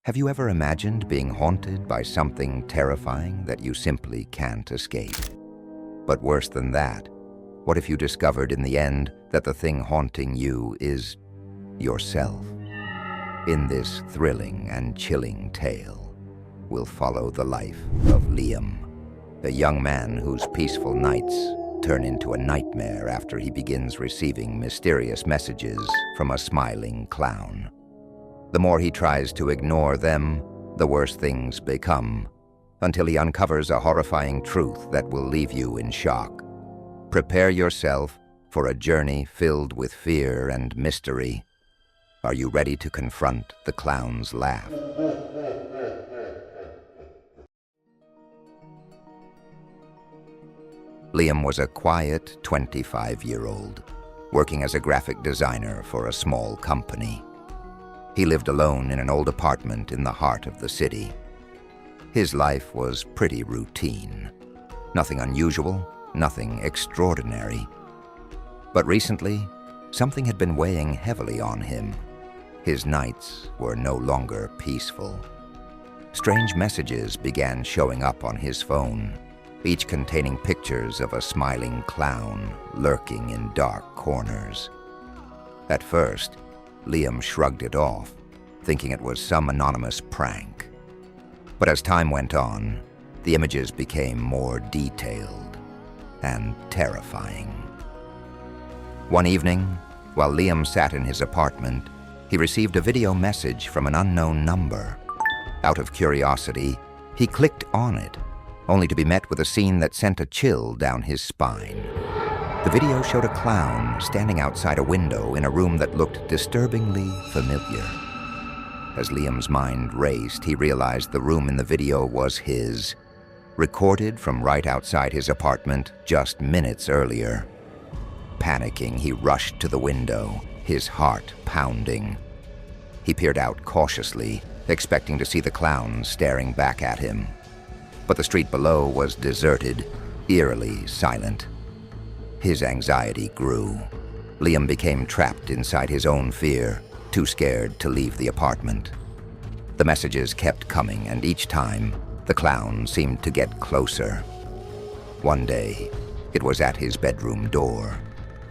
Have you ever imagined being haunted by something terrifying that you simply can't escape? But worse than that, what if you discovered in the end that the thing haunting you is yourself? In this thrilling and chilling tale, we'll follow the life of Liam, a young man whose peaceful nights turn into a nightmare after he begins receiving mysterious messages from a smiling clown. The more he tries to ignore them, the worse things become, until he uncovers a horrifying truth that will leave you in shock. Prepare yourself for a journey filled with fear and mystery. Are you ready to confront the clown's laugh? Liam was a quiet 25-year-old, working as a graphic designer for a small company. He lived alone in an old apartment in the heart of the city. His life was pretty routine. Nothing unusual, nothing extraordinary. But recently, something had been weighing heavily on him. His nights were no longer peaceful. Strange messages began showing up on his phone, each containing pictures of a smiling clown lurking in dark corners. At first, Liam shrugged it off, thinking it was some anonymous prank. But as time went on, the images became more detailed and terrifying. One evening, while Liam sat in his apartment, he received a video message from an unknown number. Out of curiosity, he clicked on it, only to be met with a scene that sent a chill down his spine. The video showed a clown standing outside a window in a room that looked disturbingly familiar. As Liam's mind raced, he realized the room in the video was his, recorded from right outside his apartment just minutes earlier. Panicking, he rushed to the window, his heart pounding. He peered out cautiously, expecting to see the clown staring back at him. But the street below was deserted, eerily silent. His anxiety grew. Liam became trapped inside his own fear, too scared to leave the apartment. The messages kept coming, and each time, the clown seemed to get closer. One day, it was at his bedroom door.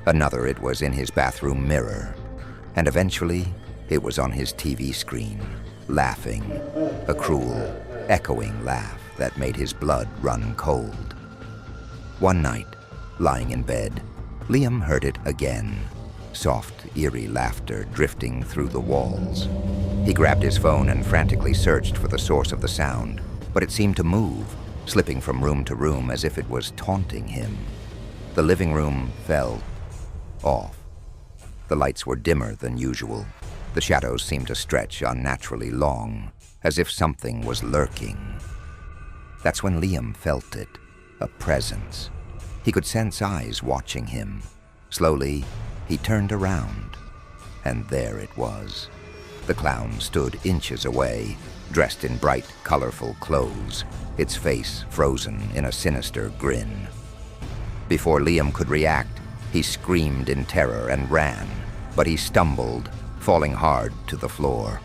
Another, it was in his bathroom mirror. And eventually, it was on his TV screen, laughing, a cruel, echoing laugh that made his blood run cold. One night, lying in bed, Liam heard it again, soft, eerie laughter drifting through the walls. He grabbed his phone and frantically searched for the source of the sound, but it seemed to move, slipping from room to room as if it was taunting him. The living room fell off. The lights were dimmer than usual. The shadows seemed to stretch unnaturally long, as if something was lurking. That's when Liam felt it, a presence. He could sense eyes watching him. Slowly, he turned around, and there it was. The clown stood inches away, dressed in bright, colorful clothes, its face frozen in a sinister grin. Before Liam could react, he screamed in terror and ran, but he stumbled, falling hard to the floor.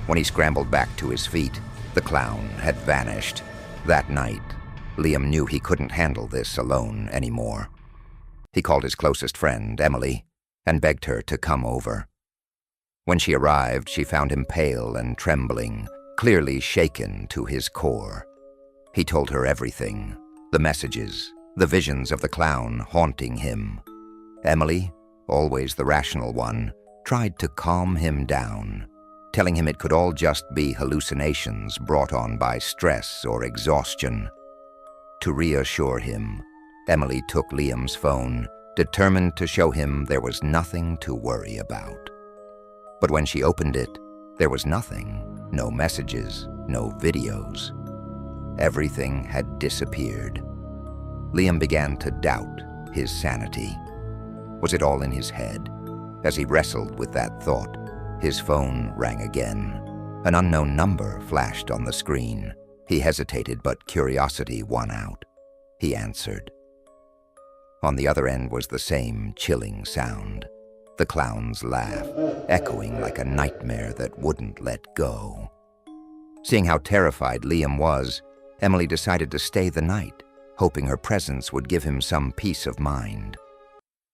When he scrambled back to his feet, the clown had vanished. That night, Liam knew he couldn't handle this alone anymore. He called his closest friend, Emily, and begged her to come over. When she arrived, she found him pale and trembling, clearly shaken to his core. He told her everything, the messages, the visions of the clown haunting him. Emily, always the rational one, tried to calm him down, telling him it could all just be hallucinations brought on by stress or exhaustion. To reassure him, Emily took Liam's phone, determined to show him there was nothing to worry about. But when she opened it, there was nothing, no messages, no videos. Everything had disappeared. Liam began to doubt his sanity. Was it all in his head? As he wrestled with that thought, his phone rang again. An unknown number flashed on the screen. He hesitated, but curiosity won out. He answered. On the other end was the same chilling sound, the clown's laugh, echoing like a nightmare that wouldn't let go. Seeing how terrified Liam was, Emily decided to stay the night, hoping her presence would give him some peace of mind.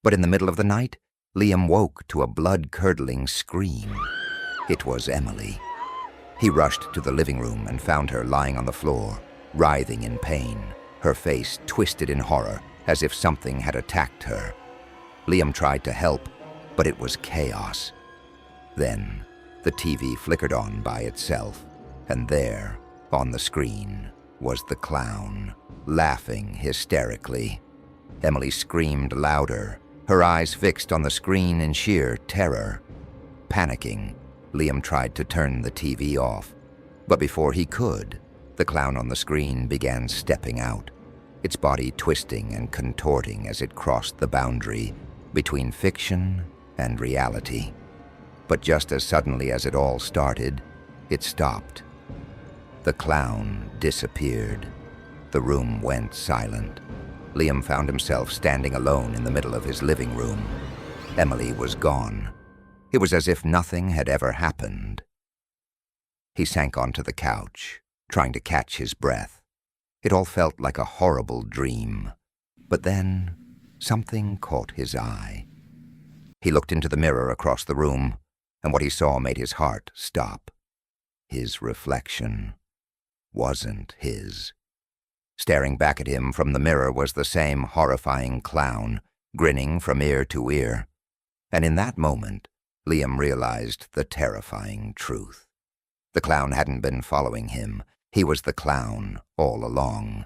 But in the middle of the night, Liam woke to a blood-curdling scream. It was Emily. He rushed to the living room and found her lying on the floor, writhing in pain, her face twisted in horror as if something had attacked her. Liam tried to help, but it was chaos. Then, the TV flickered on by itself, and there, on the screen, was the clown, laughing hysterically. Emily screamed louder, her eyes fixed on the screen in sheer terror. Panicking, Liam tried to turn the TV off, but before he could, the clown on the screen began stepping out, its body twisting and contorting as it crossed the boundary between fiction and reality. But just as suddenly as it all started, it stopped. The clown disappeared. The room went silent. Liam found himself standing alone in the middle of his living room. Emily was gone. It was as if nothing had ever happened. He sank onto the couch, trying to catch his breath. It all felt like a horrible dream. But then, something caught his eye. He looked into the mirror across the room, and what he saw made his heart stop. His reflection wasn't his. Staring back at him from the mirror was the same horrifying clown, grinning from ear to ear. And in that moment, Liam realized the terrifying truth. The clown hadn't been following him. He was the clown all along.